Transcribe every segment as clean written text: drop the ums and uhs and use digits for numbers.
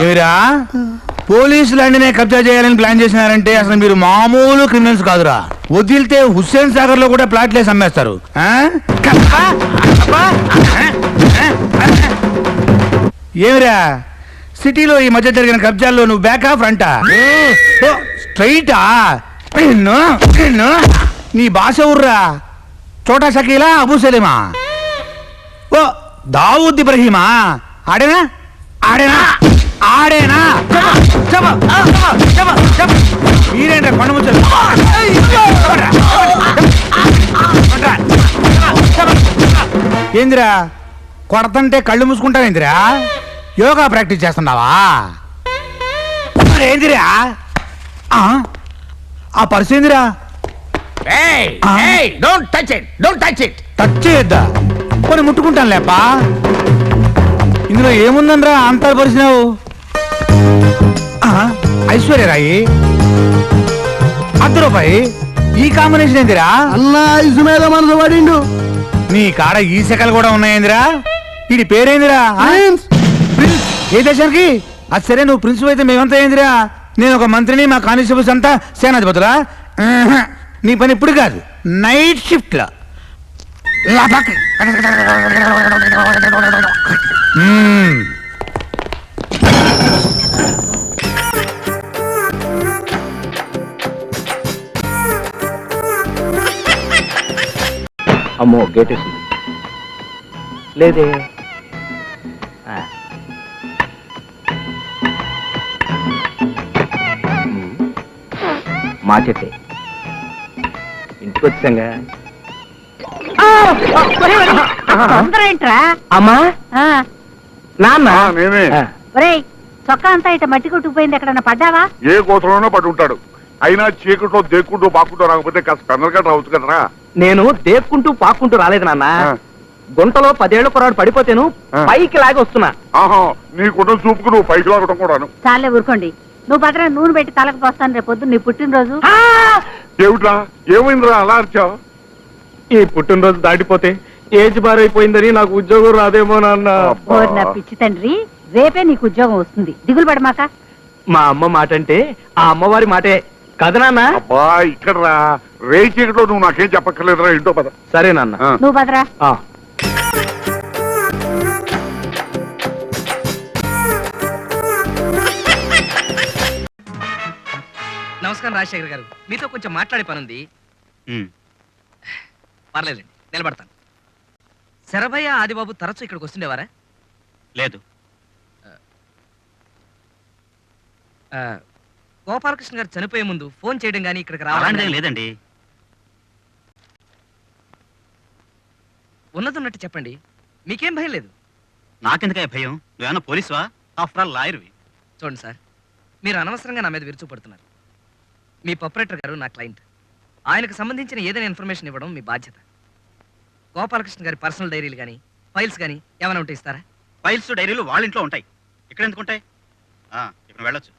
ఏమిరా పోలీసులు అన్నినే కబ్జా చేయాలని ప్లాన్ చేసినారంటే అసలు మీరు మామూలు క్రిమినల్స్ కాదురా. వదిలితే హుస్సేన్ సాగర్ లో కూడా ప్లాట్లేసి అమ్మేస్తారు. ఏమిరా సిటీలో ఈ మధ్య జరిగిన కబ్జాల్లో నువ్వు బ్యాకా ఫ్రంటా? స్ట్రైటా? నీ భాష ఊర్రా. చోటా షకీలా, అబూ సలీమా, ఓ దావూద్ ఇబ్రహీమా? ఆడేనా ఆడేనా ఆడేనా? మీరేంట కొండ ముచ్చలు? ఏందిరా కొడతంటే కళ్ళు మూసుకుంటావేందిరా? యోగా ప్రాక్టీస్ చేస్తున్నావా? ఏందిరా ఆ పర్సు ఏందిరా? టచ్ చేయొద్దా? కొన్ని ముట్టుకుంటాను లేపా. ఇందులో ఏముందనరా అంతా పరిచినావు? ఐశ్వర్యరాయి, ₹100. ఈ కాంబినేషన్ ఏందిరా? అన్నా ఐసు మీద మనసు పడిండు. నీ కాడ ఈ శకలు కూడా ఉన్నాయేందిరా? వీడి పేరేందిరా? ప్రిన్స్. ఏ దేశానికి? అది సరే, నువ్వు ప్రిన్స్ అయితే మేమంతా ఏందిరా? నేను ఒక మంత్రిని, మా కానిస్టేబుల్స్ అంతా సేనాధిపతులా? నీ పని ఇప్పుడు కాదు, నైట్ షిఫ్ట్ లో. అమ్మో గేట్ వేసింది లేదే. మా చెట్టే ఇంటికి వచ్చాంగా. ఏంట్రా అమ్మా నాన్న నేనే. ఒరేయ్, చొక్కా అంతా ఇట మట్టి కొట్టుకుపోయింది. ఎక్కడన్నా పడ్డావా? ఏ కోసంలోనో పడి ఉంటాడు. అయినా చీకట్లో దేక్కుంటూ బాక్కుంటూ రాకపోతే కాస్త పెన్నలుగా రావచ్చు కదరా. నేను దేక్కుంటూ పాక్కుంటూ రాలేదు నాన్న. గుంటలో 10 ఏళ్ల కురాడు పడిపోతేను పైకి లాగి వస్తున్నా. ఆహా, నీ గుంటలు చూపుకు నువ్వు పైకి లాగటం కూడాను. చాలే ఊరుకోండి. నువ్వు భద్ర నూనె పెట్టి తలకు పోస్తాను రేపు పొద్దున్న నీ పుట్టినరోజు. ఏమిట్రా ఏమైందిరా అలా అరిచావు? ఈ పుట్టినరోజు దాటిపోతే ఏజ్ బారైపోయిందని నాకు ఉద్యోగం రాదేమో నాన్న. ఓరి నా పిచ్చి తండ్రి, రేపే నీకు ఉద్యోగం వస్తుంది, దిగులు పడమాక. మా అమ్మ మాట అంటే ఆ అమ్మవారి మాటే కదా నాన్న. అబ్బా ఇక్కడ రా, రే చీకట్లో నువ్వు నాకేం చెప్పక్కర్లేదురా. ఇంటో పద. సరే నాన్న. నువ్వు భద్రా. నమస్కారం రాజశేఖర్ గారు, మీతో కొంచెం మాట్లాడే పనుంది. పర్లేదండి, నిలబడతాను. శరభయ్య ఆదిబాబు తరచూ ఇక్కడికి వస్తుండేవారా? లేదు. గోపాలకృష్ణ గారు చనిపోయే ముందు ఫోన్ చేయడం కానీ ఇక్కడికి రావడం లేదండి. ఉన్నతున్నట్టు చెప్పండి, మీకేం భయం లేదు. నాకెందుకే భయం? నువ్వేమన్నా పోలీసువా? After all లాయర్వి. చూడండి సార్, మీరు అనవసరంగా నా మీద విరుచుపడుతున్నారు. మీ ప్రొపరేటర్ గారు నా క్లయింట్. ఆయనకు సంబంధించిన ఏదైనా ఇన్ఫర్మేషన్ ఇవ్వడం మీ బాధ్యత. గోపాలకృష్ణ గారి పర్సనల్ డైరీలు కానీ ఫైల్స్ కానీ ఏమైనా ఉంటే ఇస్తారా? ఫైల్స్ డైరీలు వాళ్ళ ఇంట్లో ఉంటాయి, ఇక్కడ ఎందుకు ఉంటాయి? ఇప్పుడు వెళ్ళొచ్చు.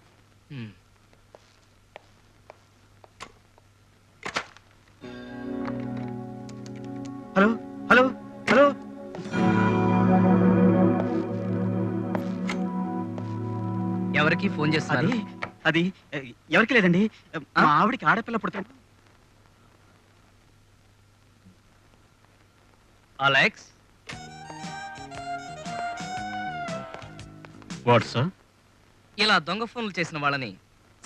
Hello hello hello. ఎవరికి ఫోన్ చేస్తున్నారు? అది ఎవరికి లేదండి, మా ఆవిడికి ఆడపిల్ల పుడుతుంది. అలెక్స్. What sir? ఇలా దొంగ ఫోన్లు చేసిన వాళ్ళని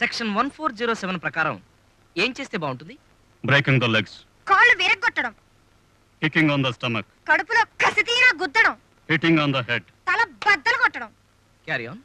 సెక్షన్ 1407 ప్రకారం ఏం చేస్తే బాగుంటుంది? బ్రేకింగ్ ద లెగ్స్, కాళ్ళు విరగ్గొట్టడం, కికింగ్ ఆన్ ద స్టమక్, కడుపులో కసితీరా గుద్దడం, హిట్టింగ్ ఆన్ ద హెడ్, తల బద్దలు కొట్టడం. Carry on.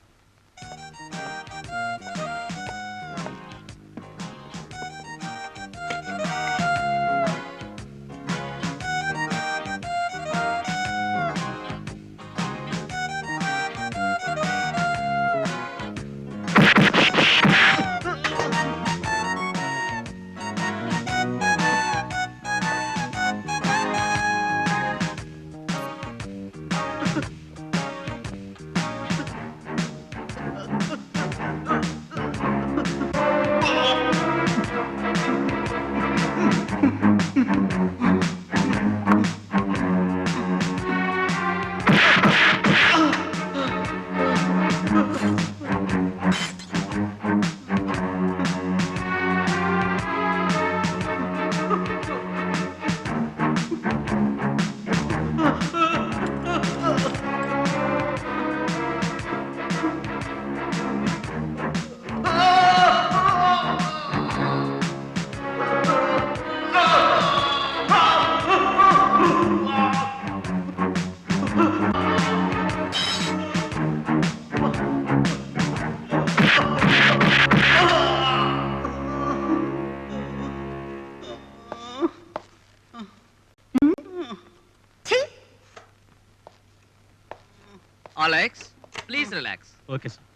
Alex please relax. Okay sir.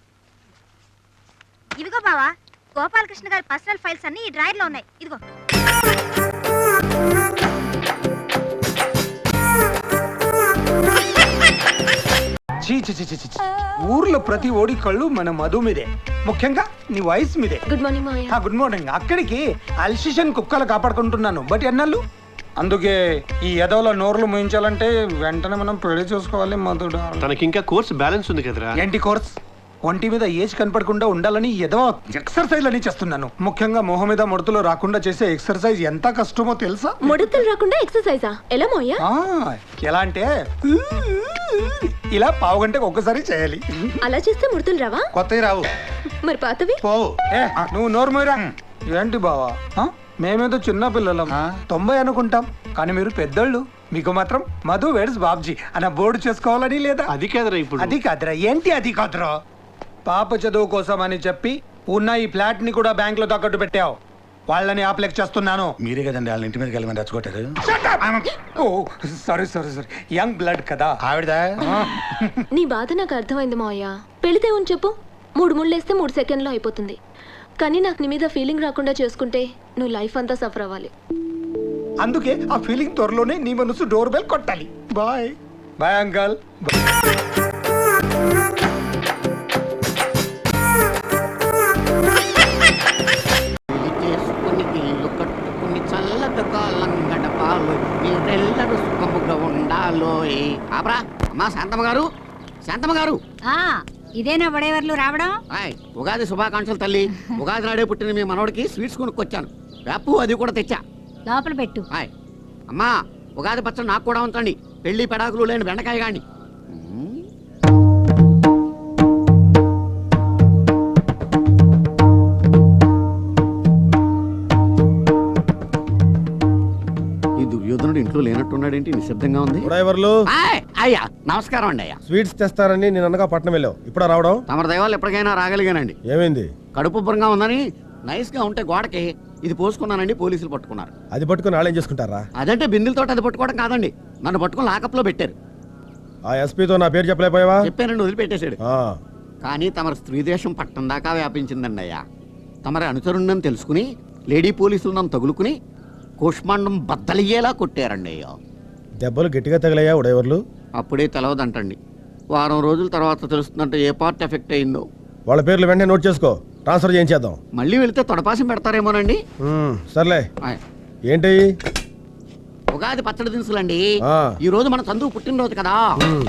ఇదిగో బావా, గోపాలకృష్ణ గారి పర్సనల్ ఫైల్స్ అన్ని ఈ డ్రాయర్ లో ఉన్నాయి. ఇదిగో. చీ చీ చీ చీ చీ. ఊర్లో ప్రతి ఓడి కళ్ళు మన మధు మీదే, ముఖ్యంగా నీ వాయిస్ మీదే. గుడ్ మార్నింగ్ మావయ్య. Good morning. అక్కడికి అల్సిషన్ కుక్కలు కాపాడుకుంటున్నాను, బట్ ఎన్నాళ్ళు. అందుకే ఈ ఎదవల నోర్లు ముయించాలంటే వెంటనే మనం పెళ్లి చూసుకోవాలి మధుడా. తనకి ఇంకా కోర్స్ బ్యాలెన్స్ ఉంది కదరా. ఏంటి కోర్స్? ఒంటి మీద ఏజ్ కనపడకుండా ఉండాలని ఎదవ ఎక్సర్సైజ్ అని చేస్తున్నాను. ముఖ్యంగా మొహం మీద ముడతలు రాకుండా చేసే ఎక్సర్సైజ్ ఎంత కష్టమో తెలుసా? ముడతలు రాకుండా ఎక్సర్సైజా? ఎలా మోయా? ఎలా అంటే ఇలా పావు గంటకు ఒక్కసారి చేయాలి. అలా చేస్తే ముడతలు రావా? కొత్తవి రావు. మరి పాతవి? పోవు. నువ్వు నోరు మోయరా. ఏంటి బావా, మేమేదో చిన్న పిల్లలం, 90 అనుకుంటాం, కానీ మీరు పెద్దోళ్ళు. మీకు మాత్రం మధు వేడ్స్ బాబ్జీ అన్న బోర్డు చేసుకోవాలని లేదా? అది కాదురా ఇప్పుడు. అది కాదురా. ఏంటి అది కాదురా? పాప చదువు కోసం అని చెప్పి ఉన్న ఈ ఫ్లాట్ ని కూడా బ్యాంక్ లో తాకట్టు పెట్టావు. వాళ్ళని అప్లెక్ చేస్తున్నాను. మీరే కదండి వాళ్ళ ఇంటి మీదకి వెళ్ళమని రెచ్చగొట్టారు. Oh sorry sorry sorry, young blood కదా ఆవిడదా? నీ బాధ నాకు అర్థమైంది మావయ్య. పెళ్లితే ఉని చెప్పు, 3 ముళ్ళేస్తే 3 సెకండ్లో అయిపోతుంది. కానీ నాకు నీ మీద ఫీలింగ్ రాకుండా చేసుకుంటే నువ్వు లైఫ్ అంతా సఫర్ అవ్వాలి. అందుకే ఆ ఫీలింగ్ త్వరలోనే నీ మనసు డోర్ బెల్ కొట్టాలి. Bye bye uncle. చల్లటి కాలం గడపాలు, మీరెల్లరూ సుఖముగా ఉండాలోయ్. ఆపరా అమ్మా. శాంతమ్మ గారు, శాంతమ్మ గారు. ఇదేనా వడేవర్లు రావడం? ఉగాది శుభాకాంక్షలు తల్లి. ఉగాది నాడే పుట్టిన మీ మనవడికి స్వీట్స్ కొనుక్కొచ్చాను. వేపు అది కూడా తెచ్చా. లోపల పెట్టు. అమ్మా, ఉగాది పచ్చడి నాకు కూడా ఉంచండి. పెళ్లి పెడాకులు లేని బెండకాయ గాని. ఈ దుర్యోధనుడు ఇంట్లో లేనట్టున్నాడేంటి? నిశ్శబ్దంగా ఉంది. అయ్యా నమస్కారం అండి. అయ్యా స్వీట్స్ తెస్తారని నేను అనగా పట్నం వెళ్ళావు, ఇప్పుడు రావడం? తమరి దైవాలు ఎప్పటికైనా రాగలిగానండి. ఏమైంది? కడుపు ఉబ్బరంగా ఉందని నైస్ గా ఉంటే గోడకి ఇది పోసుకున్నానండి. పోలీసులు పట్టుకున్నారు. అది పట్టుకుని వాళ్ళేం చేసుకుంటారా? అదంటే బిందులతో అది పట్టుకోవడం కాదండి, నన్ను పట్టుకుని లాకప్లో పెట్టారు. ఆ ఎస్పీతో నా పేరు చెప్పలేకపోయావా? చెప్పానండి, వదిలిపెట్టేశాడు. కానీ తమరి స్త్రీ దేశం పట్టం దాకా వ్యాపించిందండి. అయ్యా తమరి అనుచరుణ్ణని తెలుసుకుని లేడీ పోలీసులు నన్ను తగులుకుని కోష్మాండం బద్దలయ్యేలా కొట్టారండి. అయ్యా దెబ్బలు గట్టిగా తగిలయ్యా ఉడేవర్లు? అప్పుడే తెలవదంటండి, వారం రోజుల తర్వాత తెలుస్తుందంటే ఏ పార్ట్ ఎఫెక్ట్ అయిందో. వాళ్ళ పేర్లు వెంటనే నోట్ చేసుకో, ట్రాన్స్ఫర్ చేయించేద్దాం. మళ్ళీ వెళితే తొడపాసం పెడతారేమోనండి. సర్లే. ఏంటి? ఉగాది పచ్చడి దినుసులండి. ఈ రోజు మన చందువు పుట్టినరోజు కదా,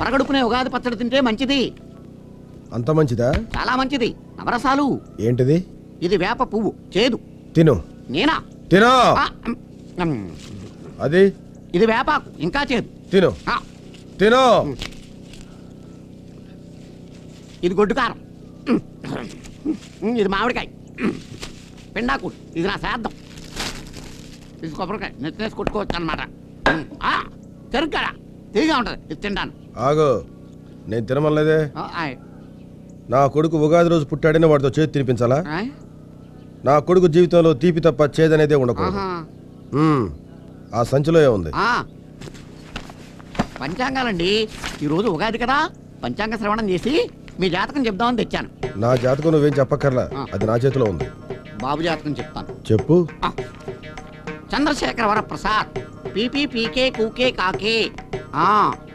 పరగడుపునే ఉగాది పచ్చడి తింటే మంచిది. అంత మంచిదా? చాలా మంచిది. నవరసాలు. ఏంటిది? ఇది వేప పువ్వు, చేదు. తిను. నేనా? తిను. అది ఇది వేపాకు, ఇంకా చేదు. తిను. తిను. ఇది గొడ్డు కారం. ఇది మామిడికాయ. పిండాకు. ఇది నా శ్రాద్ధం. ఇది కొబ్బరికాయ, నెత్తేసి కొట్టుకోవచ్చు అనమాట. చెరుకు తిరిగా ఉంటది, ఇది తింటాను. ఆగు, నేను తినమలేదే. నా కొడుకు ఉగాది రోజు పుట్టాడని వాడితో చేతి తినిపించాలా? నా కొడుకు జీవితంలో తీపి తప్ప చేదనేదే ఉండకూడదు. ఆ సంచిలో ఏముంది? పంచాంగాలండి. ఈ రోజు ఉగాది కదా, పంచాంగ శ్రవణం చేసి మీ జాతకం చెప్దామని తెచ్చాను. నా జాతకం నువ్వేం చెప్పక్కర్లా, అది నా చేతిలో ఉంది. బాబు జాతకం చెప్తాను. చెప్పు. చంద్రశేఖర వరప్రసాద్, పీపీ పీకే కూకే కాకే.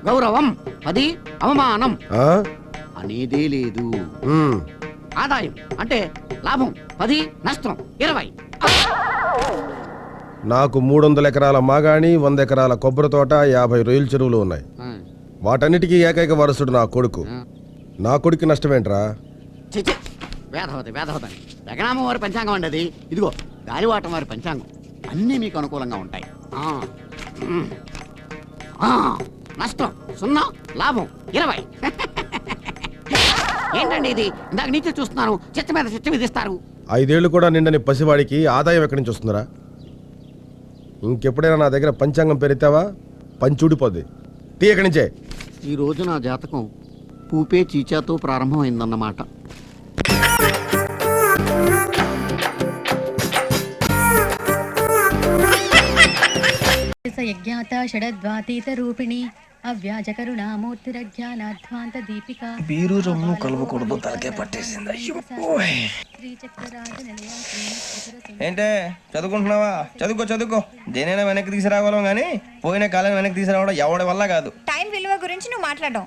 గౌరవం 10, అవమానం అనేదే లేదు. ఆదాయం అంటే లాభం 10, నష్టం 20. నాకు 300 ఎకరాల మాగాణి, 100 ఎకరాల కొబ్బరి తోట, 50 రొయ్యల చెరువులు ఉన్నాయి. వాటన్నిటికీ ఏకైక వారసుడు నా కొడుకు. నా కొడుకు నష్టమేంట్రా? వేదవతి వేదవతి జగనామ వారి పంచాంగం అండి అది. ఇదిగో గాలివాటం వారి పంచాంగం. అన్నీ మీకు అనుకూలంగా ఉంటాయి. నష్టం 0, లాభం 20. ఏంటండి ఇది? ఇందాక నుంచి చూస్తున్నాను, చిత్త మీద చిత్త విధిస్తారు. 5 ఏళ్ళు కూడా నిండని పసివాడికి ఆదాయం ఎక్కడి నుంచి వస్తుందిరా? ఇంకెప్పుడైనా నా దగ్గర పంచాంగం పెరితావా పంచుడిపోద్ది. తీ ఎక్కడి నుంచే. ఈ రోజు నా జాతకం పూపే చీచాతో ప్రారంభమైందన్నమాట. యజ్ఞాత షడద్వాతీత రూపిణి అవ్యాజ కరుణామూర్తిరజ్ఞానాధ్వాంత దీపిక బీరు రమ్ము కలుపుకూడదు తలకే పట్టేసింది. ఏంటే చదువుకుంటున్నావా? చదువుకో దేనైనా వెనక్కి తీసుకురావాలం కానీ పోయిన కాలం వెనక్కి తీసుకురావడం ఎవడి వల్ల కాదు. టైం విలువ గురించి నువ్వు మాట్లాడడం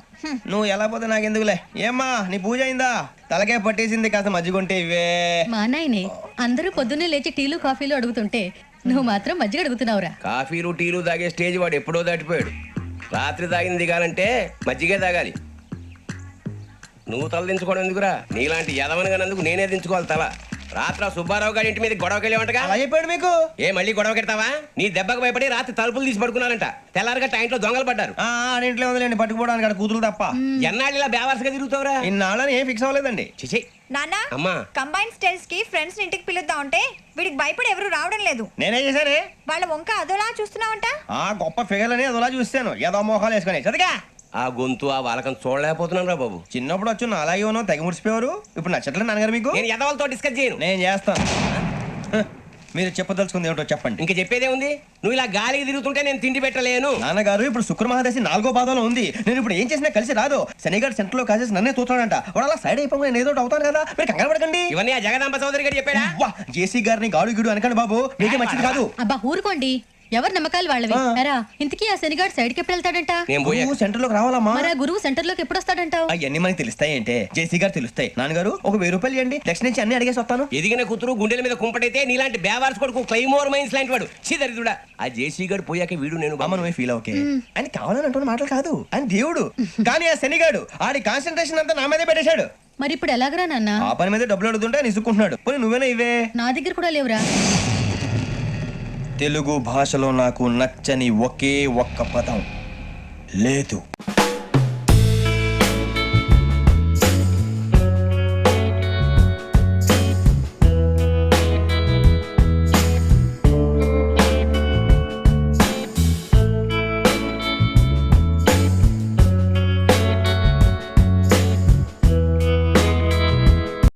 నువ్వు ఎలా పోతే నాకు ఎందుకులే. ఏమ్మా నీ పూజ అయిందా? తలకే పట్టేసింది, కాస్త మజ్జిగుంటే ఇవే. మా నాయనే అందరూ పొద్దున్నే లేచి టీలు కాఫీలు అడుగుతుంటే నువ్వు మాత్రం మజ్జిగ అడుగుతున్నావురా. కాఫీలు టీలు తాగే స్టేజ్ వాడు ఎప్పుడో దాటిపోయాడు. రాత్రి తాగింది దిగాలంటే మజ్జిగే తాగాలి. నువ్వు తల దించుకోవడం ఎందుకురా? నీలాంటి యదవనగానందుకు నేనే దించుకోవాలి తల. రాత్రి సుబ్బారావు గారి ఇంటి మీద గొడవకి వెళ్ళేవంటగా. అలా చెప్పాడు మీకు? ఏ మళ్ళీ గొడవ కెడతావా? నీ దెబ్బకు భయపడి రాత్రి తలుపులు తీసి పడుకున్నారంట. తెల్లారగా టైంట్లో దొంగలు పడ్డారు. ఇంట్లో ఉందిలేండి, పట్టుకుపోవడానికి అక్కడ కూతురు తప్ప. ఎన్నాళ్ళు ఇలా బేవర్స్గా తిరుగుతావురా? ఇన్నాళ్ళని ఏం ఫిక్స్ అవ్వలేదండి. చిచి నాన్న, అమ్మా కంబైన్ స్టైల్స్ కి ఫ్రెండ్స్ ఇంటికి పిలుద్దాం అంటే వీడికి భయపడి ఎవరు రావడం లేదు. నేనే చేశానే? వాళ్ళ వంక అదోలా చూస్తున్నావంట. గొప్ప ఫిగర్ అని అదోలా చూస్తాను. ఏదో మోహాలు వేసుకొని చదిగా ఆ గొంతు ఆ వాలకం చూడలేకపోతున్నాను రా బాబు. చిన్నప్పుడు వచ్చి నా అలాగే ఉన్నావు, తెగ ముడిచిపోయారు. ఇప్పుడు నచ్చట్లేదు నాన్నగారు మీకు? నేను ఎదవాళ్ళతో డిస్కస్ చేయను. నేను చేస్తాను. మీరు చెప్పదలుచుకుంది ఏమిటో చెప్పండి. ఇంకా చెప్పేదే ఉంది? నువ్వు ఇలా గాలికి తిరుగుతుంటే నేను తిండి పెట్టలేను. నాన్నగారు ఇప్పుడు శుక్ర మహాదశి 4వ పాదంలో ఉంది. నేను ఇప్పుడు ఏం చేసినా కలిసి రాదు. శనిగారు సెంటర్ లో కాసేసి నన్నే చూస్తాడంట. వాడు అలా సైడ్ అయిపోయి నేను ఏదో అవుతాను కదా, మీరు కంగారు పడకండి. ఇవన్నీ ఆ జగదాంబ చౌదరి గారు చెప్పాడా? జేసీ గారిని గాడు గిడు అనకండి బాబు, మీకే మంచిది కాదు. అబ్బా ఊరుకోండి, ఎవరు నమ్మకాలు వాళ్ళవి. ఎరా ఇంతకీ ఆ శనిగాడు సైడ్ కి ఎప్పుడు వెళ్తాడంట? సెంటర్ లోకి రావాలమ్మా. మరి ఆ గురువు సెంటర్ లోకి ఎప్పుడు వస్తాడంటావు? అవన్నీ మనకి తెలుస్తాయి అంటే జేసీ గారు తెలుస్తాయి. నాన్నగారు ఒక 1000 రూపాయలు ఇవ్వండి, దక్షిణ నుంచి అన్ని అడిగేసి వస్తాను. ఎదిగిన కూతురు గుండెల మీద కుంపటైతే నీలాంటి బేవార్స్ కొడుకు క్లైమోర్ మైన్స్ లాంటి వాడు చీదరిదుడా. ఆ జేసీ గారు పోయాక వీడు నేను అమ్మ నువ్వే ఫీల్ ఓకే అని కావాలని అంటున్న మాటలు కాదు. అని దేవుడు కానీ ఆ శనిగాడు ఆడి కాన్సన్ట్రేషన్ అంతా నా మీదే పెట్టేశాడు. మరి ఇప్పుడు ఎలాగరా నాన్న? ఆ పని మీద డబ్బులు అడుగుతుంటే నిసుకుంటున్నాడు. పోనీ నువ్వేనా ఇవే? నా దగ్గర కూడా లేవురా. తెలుగు భాషలో నాకు నచ్చని ఒకే ఒక్క పదం లేదు.